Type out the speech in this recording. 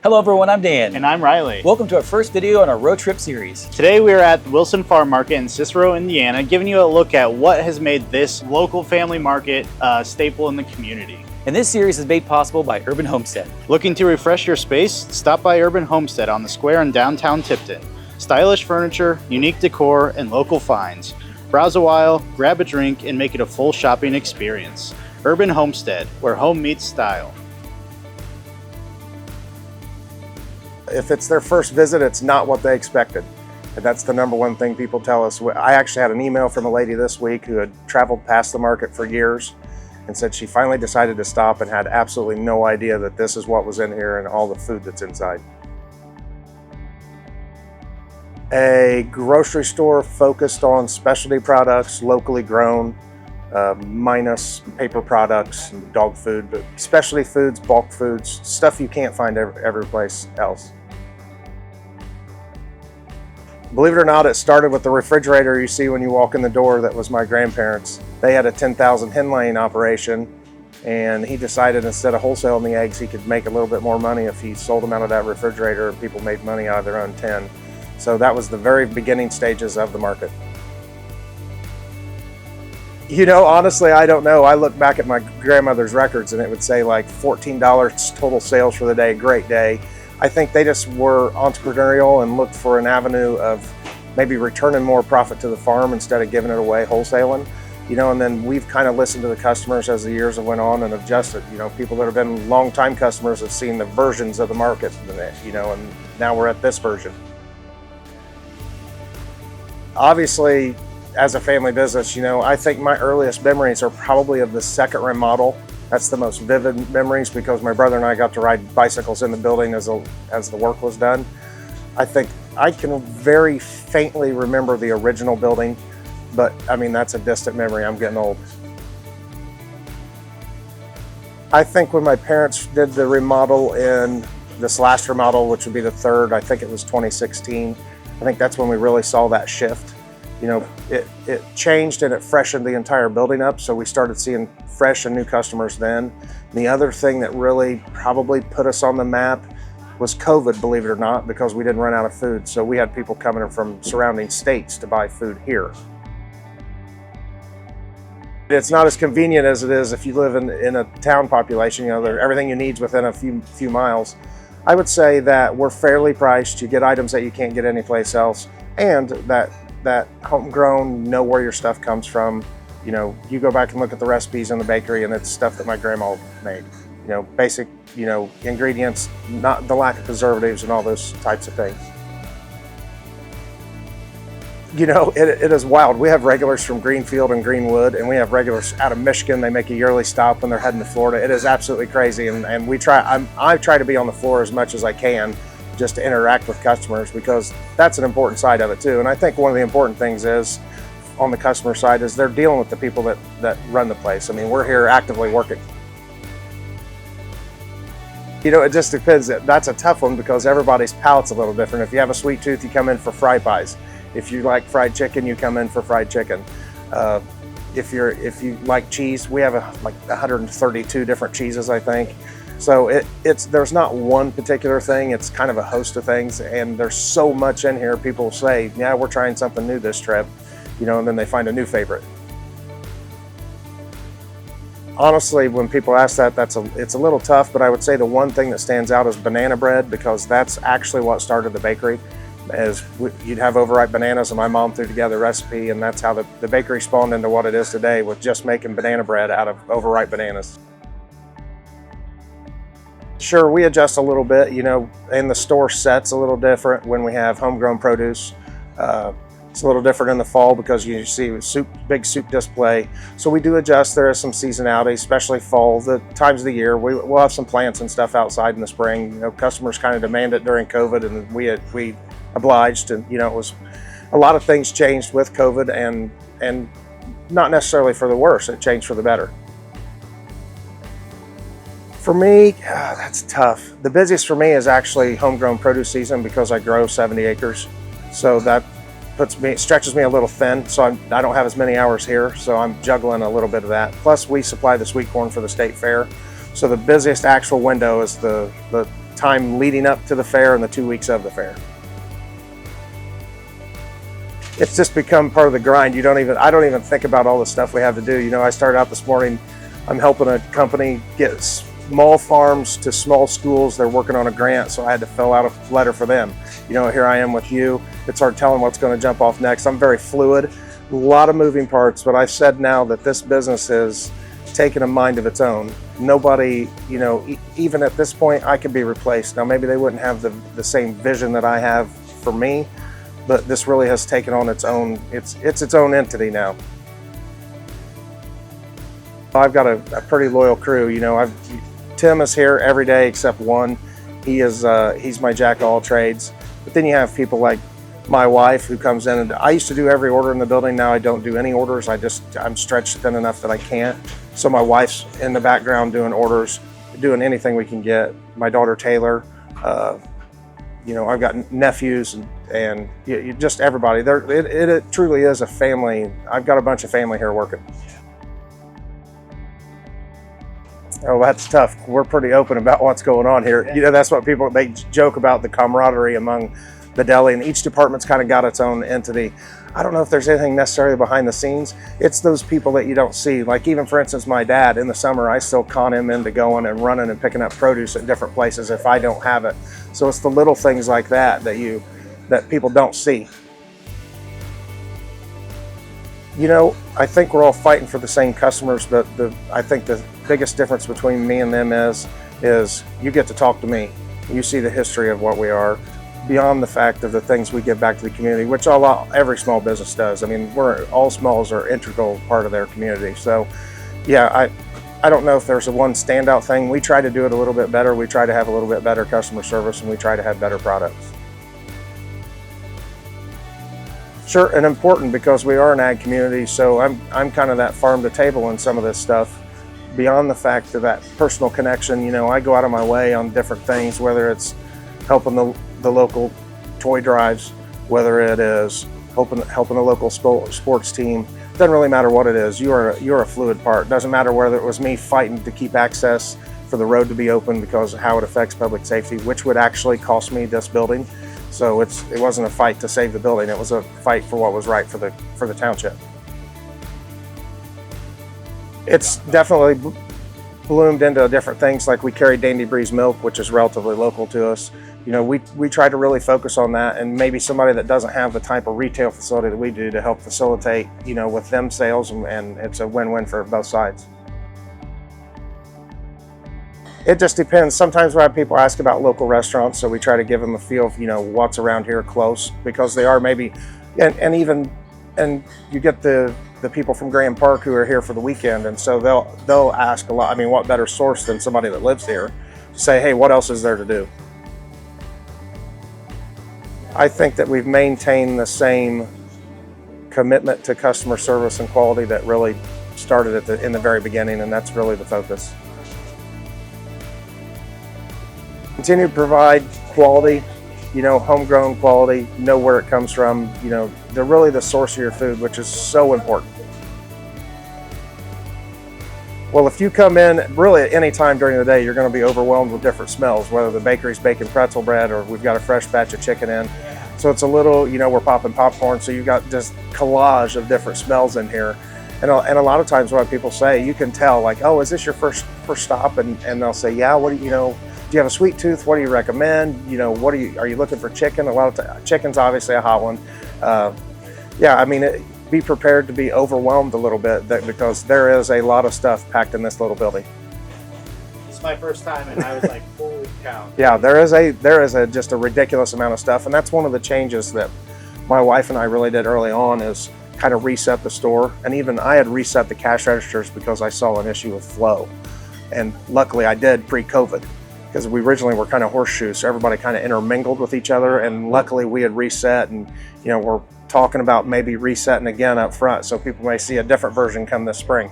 Hello everyone, I'm Dan. And I'm Riley. Welcome to our first video on our road trip series. Today we are at the Wilson Farm Market in Cicero, Indiana, giving you a look at what has made this local family market a staple in the community. And this series is made possible by Urban Homestead. Looking to refresh your space? Stop by Urban Homestead on the square in downtown Tipton. Stylish furniture, unique decor, and local finds. Browse a while, grab a drink, and make it a full shopping experience. Urban Homestead, where home meets style. If it's their first visit, it's not what they expected. And that's the number one thing people tell us. I actually had an email from a lady this week who had traveled past the market for years and said she finally decided to stop and had absolutely no idea that this is what was in here and all the food that's inside. A grocery store focused on specialty products, locally grown, minus paper products and dog food, but specialty foods, bulk foods, stuff you can't find every place else. Believe it or not, it started with the refrigerator you see when you walk in the door. That was my grandparents. They had a 10,000 hen laying operation, and he decided instead of wholesaling the eggs, he could make a little bit more money if he sold them out of that refrigerator and people made money out of their own 10. So that was the very beginning stages of the market. You know, honestly, I don't know. I look back at my grandmother's records and it would say like $14 total sales for the day, great day. I think they just were entrepreneurial and looked for an avenue of maybe returning more profit to the farm instead of giving it away wholesaling. You know, and then we've kind of listened to the customers as the years have went on and adjusted. You know, people that have been long-time customers have seen the versions of the market, you know, and now we're at this version. Obviously, as a family business, you know, I think my earliest memories are probably of the second remodel. That's the most vivid memories because my brother and I got to ride bicycles in the building as the work was done. I think I can very faintly remember the original building, but I mean, that's a distant memory. I'm getting old. I think when my parents did the remodel in this last remodel, which would be the third, I think it was 2016, I think that's when we really saw that shift. You know, it changed and it freshened the entire building up, so we started seeing fresh and new customers then. And the other thing that really probably put us on the map was COVID, believe it or not, because we didn't run out of food. So we had people coming in from surrounding states to buy food here. It's not as convenient as it is if you live in a town population. You know, everything you need is within a few miles. I would say that we're fairly priced. You get items that you can't get anyplace else, and that homegrown, know where your stuff comes from. You know, you go back and look at the recipes in the bakery and it's stuff that my grandma made. You know, basic, you know, ingredients, not the lack of preservatives and all those types of things. You know, it is wild. We have regulars from Greenfield and Greenwood, and we have regulars out of Michigan. They make a yearly stop when they're heading to Florida. It is absolutely crazy, and I try to be on the floor as much as I can just to interact with customers, because that's an important side of it too. And I think one of the important things is, on the customer side, is they're dealing with the people that run the place. I mean, we're here actively working. You know, it just depends. That's a tough one because everybody's palate's a little different. If you have a sweet tooth, you come in for fry pies. If you like fried chicken, you come in for fried chicken. If you like cheese, we have like 132 different cheeses, I think. So there's not one particular thing. It's kind of a host of things, and there's so much in here. People say, yeah, we're trying something new this trip, you know, and then they find a new favorite. Honestly, when people ask that, it's a little tough, but I would say the one thing that stands out is banana bread, because that's actually what started the bakery. You'd have overripe bananas, and my mom threw together a recipe, and that's how the bakery spawned into what it is today, with just making banana bread out of overripe bananas. Sure, we adjust a little bit, you know, and the store set's a little different when we have homegrown produce. It's a little different in the fall because you see big soup display. So we do adjust. There is some seasonality, especially fall, the times of the year. We'll have some plants and stuff outside in the spring. You know, customers kind of demand it during COVID, and we obliged. And you know, it was a lot of things changed with COVID, and not necessarily for the worse. It changed for the better. For me, that's tough. The busiest for me is actually homegrown produce season because I grow 70 acres. So that stretches me a little thin, so I don't have as many hours here, so I'm juggling a little bit of that. Plus, we supply the sweet corn for the state fair. So the busiest actual window is the time leading up to the fair and the 2 weeks of the fair. It's just become part of the grind. I don't even think about all the stuff we have to do. You know, I started out this morning, I'm helping a company get small farms to small schools. They're working on a grant, so I had to fill out a letter for them. You know, here I am with you. It's hard telling what's going to jump off next. I'm very fluid, a lot of moving parts, but I've said now that this business is taken a mind of its own. Nobody, you know, even at this point, I could be replaced. Now, maybe they wouldn't have the same vision that I have for me, but this really has taken on its own, it's its own entity now. I've got a pretty loyal crew. You know, Tim is here every day except one. He's my jack of all trades. But then you have people like my wife who comes in, and I used to do every order in the building. Now I don't do any orders. I'm stretched thin enough that I can't. So my wife's in the background doing orders, doing anything we can get. My daughter Taylor, you know, I've got nephews and just everybody. It truly is a family. I've got a bunch of family here working. Oh, that's tough. We're pretty open about what's going on here. You know, that's what they joke about, the camaraderie among the deli, and each department's kind of got its own entity. I don't know if there's anything necessarily behind the scenes. It's those people that you don't see. Like, even for instance, my dad, in the summer, I still con him into going and running and picking up produce at different places if I don't have it. So it's the little things like that that people don't see. You know, I think we're all fighting for the same customers, but I think the biggest difference between me and them is you get to talk to me. You see the history of what we are, beyond the fact of the things we give back to the community, which every small business does. I mean, all smalls are an integral part of their community. So yeah, I don't know if there's a one standout thing. We try to do it a little bit better. We try to have a little bit better customer service, and we try to have better products. Sure, and important because we are an ag community, so I'm kind of that farm to table in some of this stuff. Beyond the fact of that personal connection, you know, I go out of my way on different things, whether it's helping the local toy drives, whether it is helping a local sports team. It doesn't really matter what it is. You're a fluid part. It doesn't matter whether it was me fighting to keep access for the road to be open because of how it affects public safety, which would actually cost me this building. So it wasn't a fight to save the building. It was a fight for what was right for the township. It's definitely bloomed into different things. Like, we carry Dandy Breeze milk, which is relatively local to us. You know, we try to really focus on that, and maybe somebody that doesn't have the type of retail facility that we do to help facilitate, you know, with them sales, and it's a win-win for both sides. It just depends. Sometimes we have people ask about local restaurants, so we try to give them a feel of, you know, what's around here close, because they are maybe, and you get the people from Graham Park who are here for the weekend, and so they'll ask a lot. I mean, what better source than somebody that lives here to say, hey, what else is there to do? I think that we've maintained the same commitment to customer service and quality that really started in the very beginning, and that's really the focus. Continue to provide quality, you know, homegrown quality, know where it comes from, you know, they're really the source of your food, which is so important. Well, if you come in really at any time during the day, you're going to be overwhelmed with different smells, whether the bakery's baking pretzel bread or we've got a fresh batch of chicken in. So it's a little, you know, we're popping popcorn, so you've got this collage of different smells in here. And a lot of times what people say, you can tell, like, oh, is this your first stop? And they'll say, yeah, what do you know? Do you have a sweet tooth? What do you recommend? You know, are you looking for chicken? A lot of times, chicken's obviously a hot one. Yeah, I mean, be prepared to be overwhelmed a little bit because there is a lot of stuff packed in this little building. This is my first time, and I was like, holy cow. Yeah, there is just a ridiculous amount of stuff, and that's one of the changes that my wife and I really did early on, is kind of reset the store. And even I had reset the cash registers because I saw an issue with flow. And luckily I did pre-COVID, because we originally were kind of horseshoes, so everybody kind of intermingled with each other, and luckily we had reset, and you know, we're talking about maybe resetting again up front, so people may see a different version come this spring.